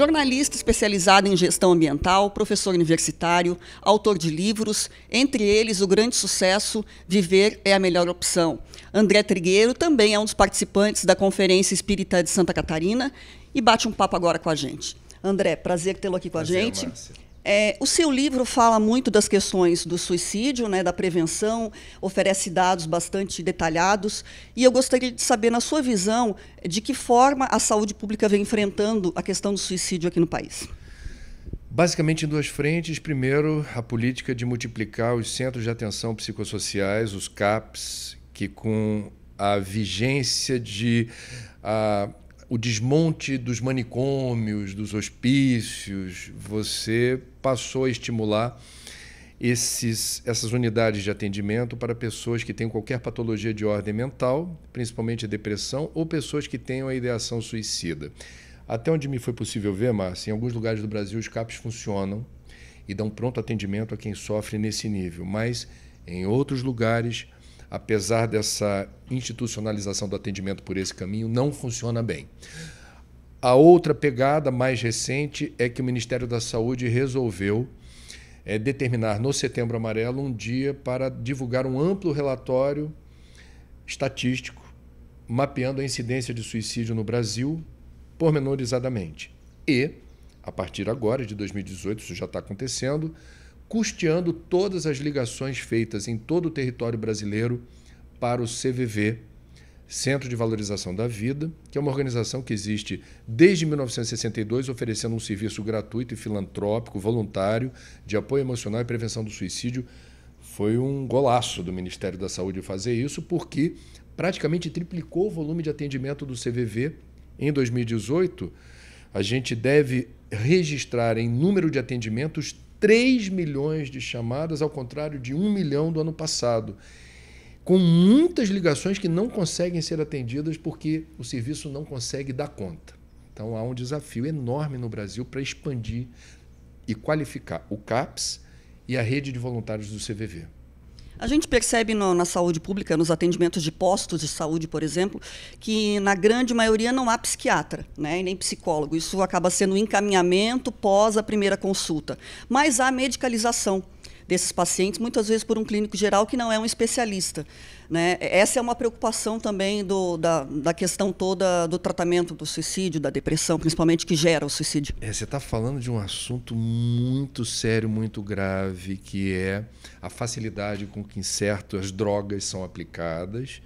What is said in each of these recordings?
jornalista especializado em gestão ambiental, professor universitário, autor de livros, entre eles o grande sucesso Viver é a Melhor Opção. André Trigueiro também é um dos participantes da Conferência Espírita de Santa Catarina e bate um papo agora com a gente. André, prazer tê-lo aqui com a gente. O seu livro fala muito das questões do suicídio, né, da prevenção, oferece dados bastante detalhados, e eu gostaria de saber, na sua visão, de que forma a saúde pública vem enfrentando a questão do suicídio aqui no país. Basicamente em duas frentes. Primeiro, a política de multiplicar os centros de atenção psicossociais, os CAPs, que com a vigência de o desmonte dos manicômios, dos hospícios, você passou a estimular essas unidades de atendimento para pessoas que têm qualquer patologia de ordem mental, principalmente a depressão, ou pessoas que tenham a ideação suicida. Até onde me foi possível ver, Márcia, em alguns lugares do Brasil os CAPs funcionam e dão pronto atendimento a quem sofre nesse nível, mas em outros lugares, apesar dessa institucionalização do atendimento por esse caminho, não funciona bem. A outra pegada mais recente é que o Ministério da Saúde resolveu determinar no Setembro Amarelo um dia para divulgar um amplo relatório estatístico mapeando a incidência de suicídio no Brasil pormenorizadamente. E, a partir agora, de 2018, isso já está acontecendo, custeando todas as ligações feitas em todo o território brasileiro para o CVV, Centro de Valorização da Vida, que é uma organização que existe desde 1962, oferecendo um serviço gratuito e filantrópico, voluntário, de apoio emocional e prevenção do suicídio. Foi um golaço do Ministério da Saúde fazer isso, porque praticamente triplicou o volume de atendimento do CVV. Em 2018, a gente deve registrar em número de atendimentos 3 milhões de chamadas, ao contrário de 1 milhão do ano passado, com muitas ligações que não conseguem ser atendidas porque o serviço não consegue dar conta. Então, há um desafio enorme no Brasil para expandir e qualificar o CAPS e a rede de voluntários do CVV. A gente percebe na saúde pública, nos atendimentos de postos de saúde, por exemplo, que na grande maioria não há psiquiatra, né, e nem psicólogo. Isso acaba sendo um encaminhamento pós a primeira consulta. Mas há medicalização desses pacientes, muitas vezes por um clínico geral que não é um especialista, né? Essa é uma preocupação também da questão toda do tratamento do suicídio, da depressão, principalmente, que gera o suicídio. Você está falando de um assunto muito sério, muito grave, que é a facilidade com que certas drogas são aplicadas,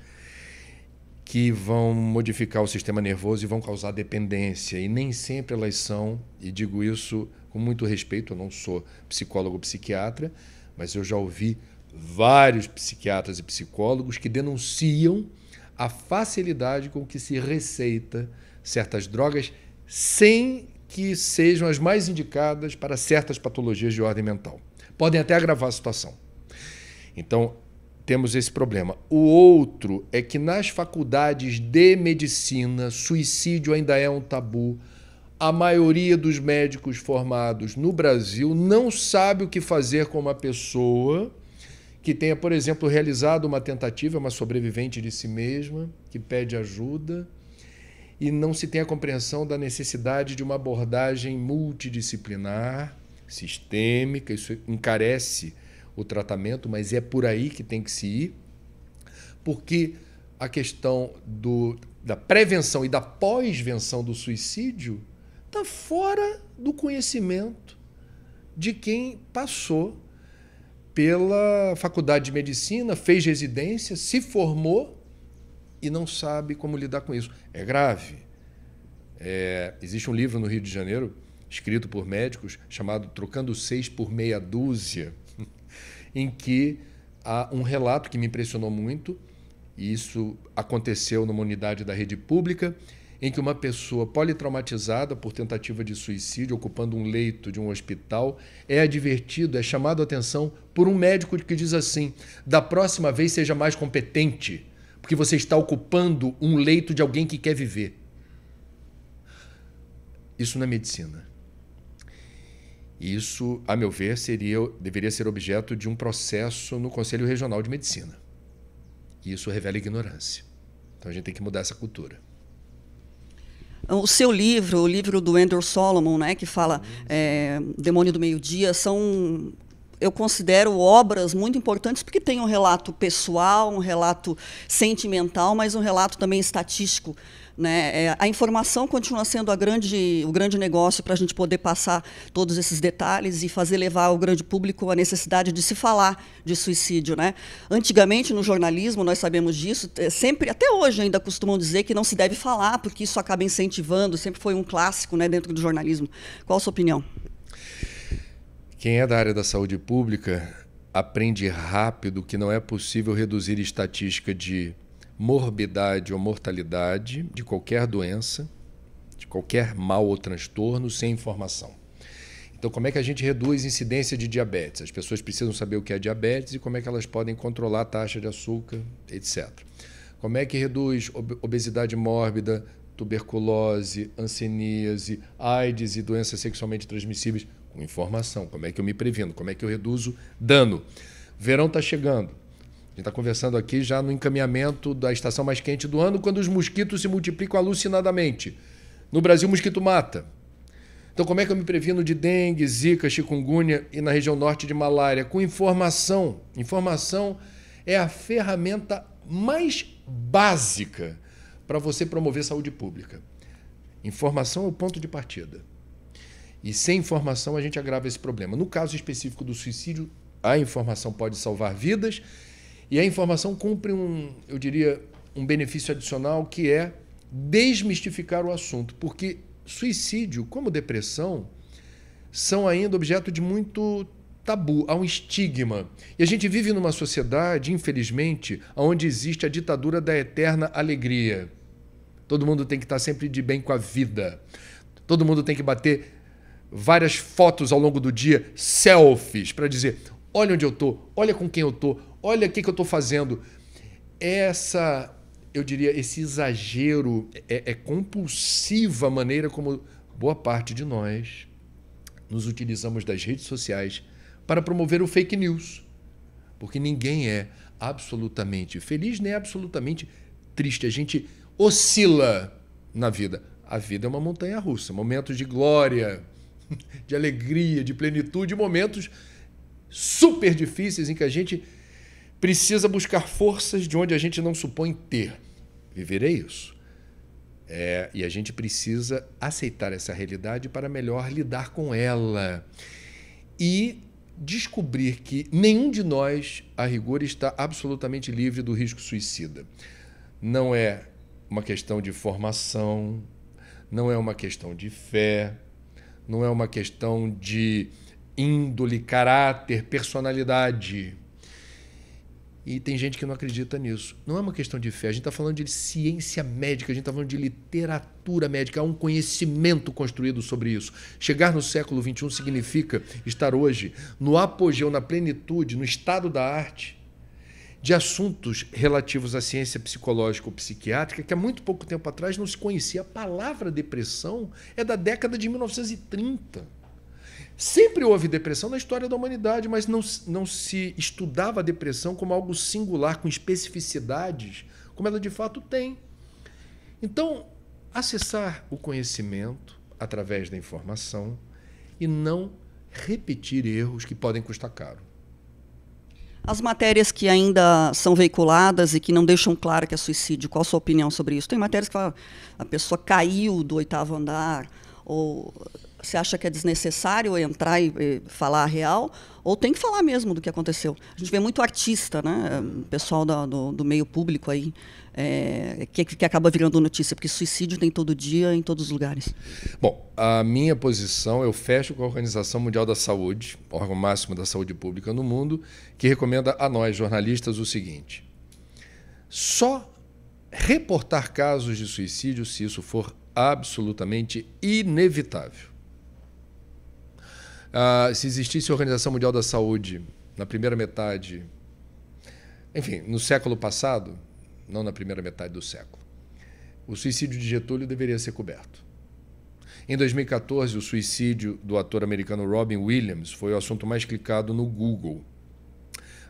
que vão modificar o sistema nervoso e vão causar dependência. E nem sempre elas são, e digo isso com muito respeito, eu não sou psicólogo ou psiquiatra, mas eu já ouvi vários psiquiatras e psicólogos que denunciam a facilidade com que se receita certas drogas sem que sejam as mais indicadas para certas patologias de ordem mental. Podem até agravar a situação. Então, temos esse problema. O outro é que nas faculdades de medicina, suicídio ainda é um tabu. A maioria dos médicos formados no Brasil não sabe o que fazer com uma pessoa que tenha, por exemplo, realizado uma tentativa, uma sobrevivente de si mesma, que pede ajuda, e não se tem a compreensão da necessidade de uma abordagem multidisciplinar, sistêmica. Isso encarece o tratamento, mas é por aí que tem que se ir, porque a questão da prevenção e da pós-venção do suicídio está fora do conhecimento de quem passou pela faculdade de medicina, fez residência, se formou e não sabe como lidar com isso. É grave. Existe um livro no Rio de Janeiro, escrito por médicos, chamado Trocando 6 por Meia Dúzia, em que há um relato que me impressionou muito, e isso aconteceu numa unidade da rede pública, em que uma pessoa politraumatizada por tentativa de suicídio, ocupando um leito de um hospital, é advertido, é chamado a atenção por um médico que diz assim: da próxima vez seja mais competente, porque você está ocupando um leito de alguém que quer viver. Isso não é medicina. Isso, a meu ver, deveria ser objeto de um processo no Conselho Regional de Medicina. E isso revela ignorância. Então a gente tem que mudar essa cultura. O seu livro, o livro do Andrew Solomon, né, que fala Demônio do Meio-Dia, são, eu considero, obras muito importantes porque tem um relato pessoal, um relato sentimental, mas um relato também estatístico. Né? A informação continua sendo o grande negócio para a gente poder passar todos esses detalhes e fazer levar ao grande público a necessidade de se falar de suicídio. Né? Antigamente, no jornalismo, nós sabemos disso, sempre, até hoje ainda costumam dizer que não se deve falar, porque isso acaba incentivando, sempre foi um clássico, né, dentro do jornalismo. Qual a sua opinião? Quem é da área da saúde pública aprende rápido que não é possível reduzir estatística de morbidade ou mortalidade de qualquer doença, de qualquer mal ou transtorno, sem informação. Então, como é que a gente reduz incidência de diabetes? As pessoas precisam saber o que é diabetes e como é que elas podem controlar a taxa de açúcar, etc. Como é que reduz obesidade mórbida, tuberculose, hanseníase, AIDS e doenças sexualmente transmissíveis? Com informação. Como é que eu me previno? Como é que eu reduzo dano? O verão está chegando. A gente está conversando aqui já no encaminhamento da estação mais quente do ano, quando os mosquitos se multiplicam alucinadamente. No Brasil, o mosquito mata. Então, como é que eu me previno de dengue, zika, chikungunya e na região norte de malária? Com informação. Informação é a ferramenta mais básica para você promover saúde pública. Informação é o ponto de partida. E sem informação a gente agrava esse problema. No caso específico do suicídio, a informação pode salvar vidas. E a informação cumpre eu diria, um benefício adicional, que é desmistificar o assunto. Porque suicídio, como depressão, são ainda objeto de muito tabu, há um estigma. E a gente vive numa sociedade, infelizmente, onde existe a ditadura da eterna alegria. Todo mundo tem que estar sempre de bem com a vida. Todo mundo tem que bater várias fotos ao longo do dia, selfies, para dizer: olha onde eu estou, olha com quem eu estou, olha o que eu estou fazendo. Eu diria, esse exagero é compulsiva a maneira como boa parte de nós nos utilizamos das redes sociais para promover o fake news. Porque ninguém é absolutamente feliz nem absolutamente triste. A gente oscila na vida. A vida é uma montanha-russa, momentos de glória, de alegria, de plenitude, momentos super difíceis em que a gente precisa buscar forças de onde a gente não supõe ter. Viver é isso. E a gente precisa aceitar essa realidade para melhor lidar com ela. E descobrir que nenhum de nós, a rigor, está absolutamente livre do risco suicida. Não é uma questão de formação, não é uma questão de fé, não é uma questão de índole, caráter, personalidade. E tem gente que não acredita nisso. Não é uma questão de fé. A gente está falando de ciência médica, a gente está falando de literatura médica. Há um conhecimento construído sobre isso. Chegar no século XXI significa estar hoje no apogeu, na plenitude, no estado da arte, de assuntos relativos à ciência psicológica ou psiquiátrica, que há muito pouco tempo atrás não se conhecia. A palavra depressão é da década de 1930. Sempre houve depressão na história da humanidade, mas não se estudava a depressão como algo singular, com especificidades, como ela de fato tem. Então, acessar o conhecimento através da informação e não repetir erros que podem custar caro. As matérias que ainda são veiculadas e que não deixam claro que é suicídio, qual a sua opinião sobre isso? Tem matérias que falam, a pessoa caiu do 8º andar, ou você acha que é desnecessário entrar e falar a real, ou tem que falar mesmo do que aconteceu? A gente vê muito artista, né? Pessoal do meio público aí, que acaba virando notícia, porque suicídio tem todo dia, em todos os lugares. Bom, a minha posição, eu fecho com a Organização Mundial da Saúde, órgão máximo da saúde pública no mundo, que recomenda a nós, jornalistas, o seguinte: só reportar casos de suicídio se isso for absolutamente inevitável. Se existisse a Organização Mundial da Saúde na primeira metade, enfim, no século passado, não na primeira metade do século, o suicídio de Getúlio deveria ser coberto. Em 2014, o suicídio do ator americano Robin Williams foi o assunto mais clicado no Google.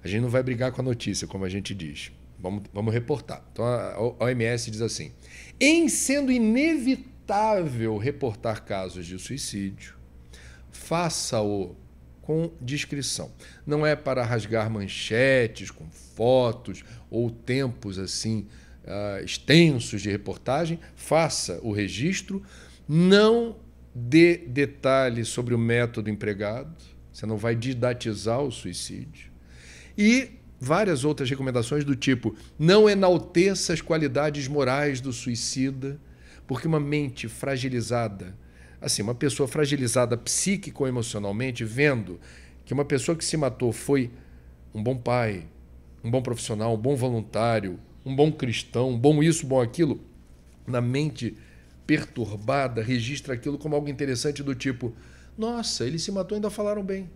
A gente não vai brigar com a notícia, como a gente diz. Vamos reportar. Então, a OMS diz assim: em sendo inevitável inevitável reportar casos de suicídio, faça-o com discrição. Não é para rasgar manchetes com fotos ou tempos assim extensos de reportagem. Faça o registro, não dê detalhes sobre o método empregado, você não vai didatizar o suicídio. E várias outras recomendações do tipo: não enalteça as qualidades morais do suicida, porque uma mente fragilizada, assim, uma pessoa fragilizada psíquico ou emocionalmente, vendo que uma pessoa que se matou foi um bom pai, um bom profissional, um bom voluntário, um bom cristão, um bom isso, um bom aquilo, na mente perturbada, registra aquilo como algo interessante do tipo: nossa, ele se matou e ainda falaram bem.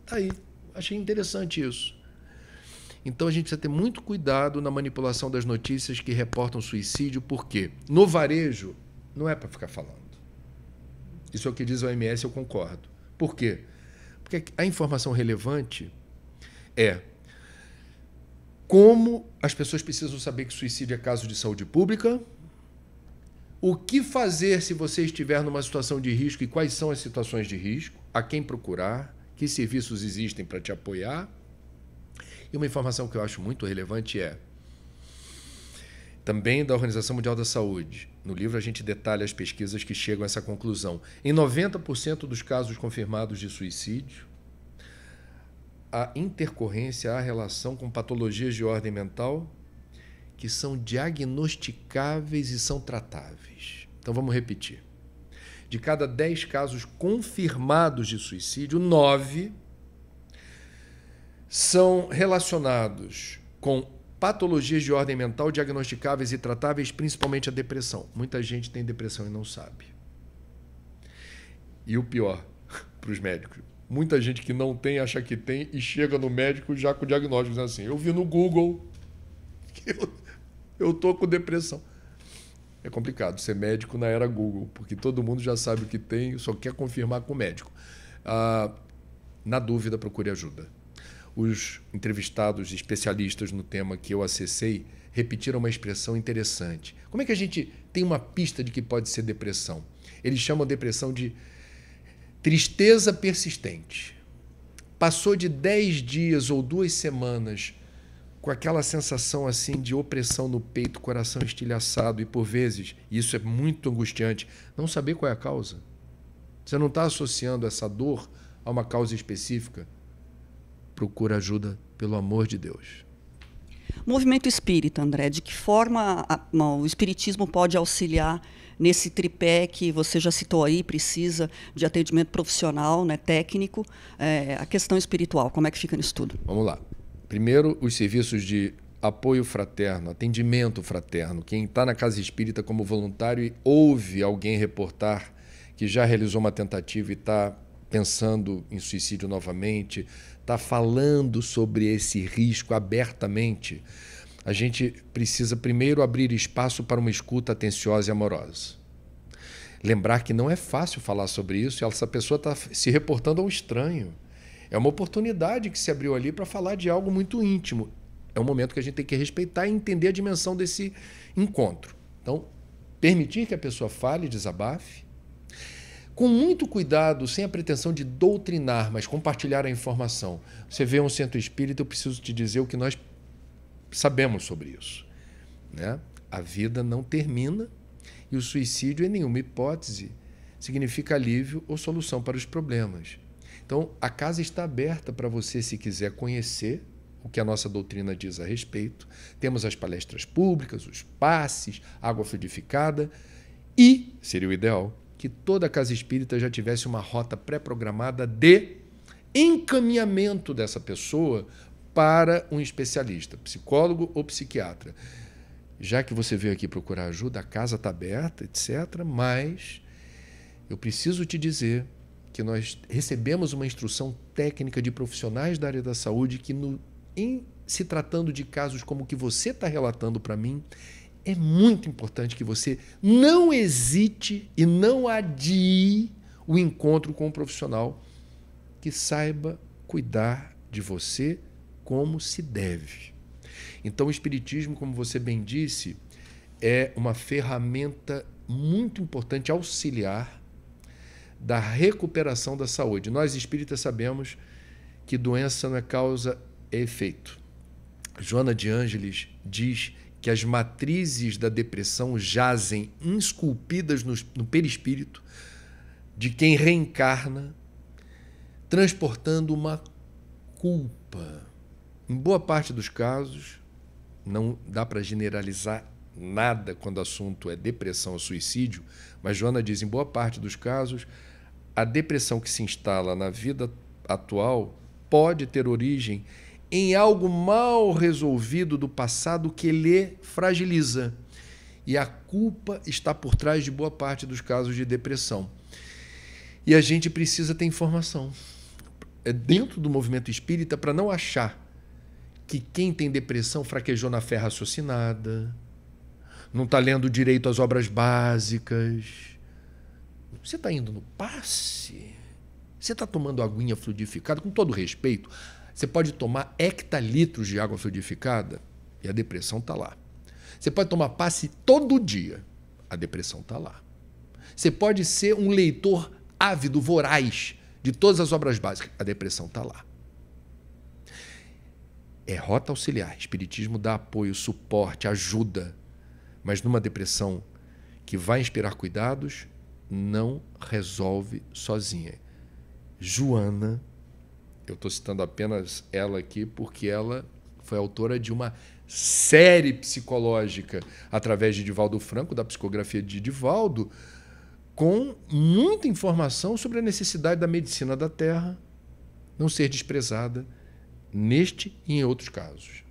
Tá aí. Achei interessante isso. Então a gente precisa ter muito cuidado na manipulação das notícias que reportam suicídio, porque no varejo não é para ficar falando. Isso é o que diz a OMS, eu concordo. Por quê? Porque a informação relevante é como as pessoas precisam saber que suicídio é caso de saúde pública, o que fazer se você estiver numa situação de risco e quais são as situações de risco, a quem procurar, que serviços existem para te apoiar. E uma informação que eu acho muito relevante é também da Organização Mundial da Saúde. No livro a gente detalha as pesquisas que chegam a essa conclusão. Em 90% dos casos confirmados de suicídio, há intercorrência, há relação com patologias de ordem mental que são diagnosticáveis e são tratáveis. Então vamos repetir. De cada 10 casos confirmados de suicídio, 9 são relacionados com patologias de ordem mental diagnosticáveis e tratáveis, principalmente a depressão. Muita gente tem depressão e não sabe. E o pior para os médicos, muita gente que não tem acha que tem e chega no médico já com diagnósticos assim: eu vi no Google que eu estou com depressão. É complicado ser médico na era Google, porque todo mundo já sabe o que tem, só quer confirmar com o médico. Na dúvida, procure ajuda. Os entrevistados especialistas no tema que eu acessei repetiram uma expressão interessante. Como é que a gente tem uma pista de que pode ser depressão? Eles chamam a depressão de tristeza persistente. Passou de 10 dias ou 2 semanas com aquela sensação assim de opressão no peito, coração estilhaçado e, por vezes, isso é muito angustiante, não saber qual é a causa. Você não está associando essa dor a uma causa específica. Procura ajuda, pelo amor de Deus. Movimento espírita, André, de que forma o espiritismo pode auxiliar nesse tripé que você já citou aí, precisa de atendimento profissional, né, técnico, a questão espiritual, como é que fica nisso tudo? Vamos lá. Primeiro, os serviços de apoio fraterno, atendimento fraterno. Quem está na casa espírita como voluntário e ouve alguém reportar que já realizou uma tentativa e está pensando em suicídio novamente, está falando sobre esse risco abertamente, a gente precisa primeiro abrir espaço para uma escuta atenciosa e amorosa. Lembrar que não é fácil falar sobre isso e essa pessoa está se reportando a um estranho. É uma oportunidade que se abriu ali para falar de algo muito íntimo. É um momento que a gente tem que respeitar e entender a dimensão desse encontro. Então, permitir que a pessoa fale, desabafe, com muito cuidado, sem a pretensão de doutrinar, mas compartilhar a informação. Você vê um centro espírita, eu preciso te dizer o que nós sabemos sobre isso, né? A vida não termina e o suicídio, em nenhuma hipótese, significa alívio ou solução para os problemas. Então, a casa está aberta para você, se quiser conhecer o que a nossa doutrina diz a respeito. Temos as palestras públicas, os passes, água fluidificada e, seria o ideal, que toda casa espírita já tivesse uma rota pré-programada de encaminhamento dessa pessoa para um especialista, psicólogo ou psiquiatra. Já que você veio aqui procurar ajuda, a casa está aberta, etc., mas eu preciso te dizer que nós recebemos uma instrução técnica de profissionais da área da saúde que, em se tratando de casos como o que você está relatando para mim, é muito importante que você não hesite e não adie o encontro com um profissional que saiba cuidar de você como se deve. Então, o espiritismo, como você bem disse, é uma ferramenta muito importante, auxiliar da recuperação da saúde. Nós espíritas sabemos que doença não é causa, é efeito. Joana de Ângeles diz que as matrizes da depressão jazem esculpidas no perispírito de quem reencarna, transportando uma culpa. Em boa parte dos casos, não dá para generalizar nada quando o assunto é depressão ou suicídio, mas Joana diz, em boa parte dos casos, a depressão que se instala na vida atual pode ter origem em algo mal resolvido do passado que lhe fragiliza. E a culpa está por trás de boa parte dos casos de depressão. E a gente precisa ter informação. É dentro do movimento espírita para não achar que quem tem depressão fraquejou na fé raciocinada, não está lendo direito as obras básicas. Você está indo no passe? Você está tomando aguinha fluidificada? Com todo respeito, você pode tomar hectolitros de água fluidificada e a depressão está lá. Você pode tomar passe todo dia, a depressão está lá. Você pode ser um leitor ávido, voraz de todas as obras básicas, a depressão está lá. É rota auxiliar. Espiritismo dá apoio, suporte, ajuda. Mas numa depressão que vai inspirar cuidados, não resolve sozinha. Joana, eu estou citando apenas ela aqui porque ela foi autora de uma série psicológica através de Divaldo Franco, da psicografia de Divaldo, com muita informação sobre a necessidade da medicina da Terra não ser desprezada neste e em outros casos.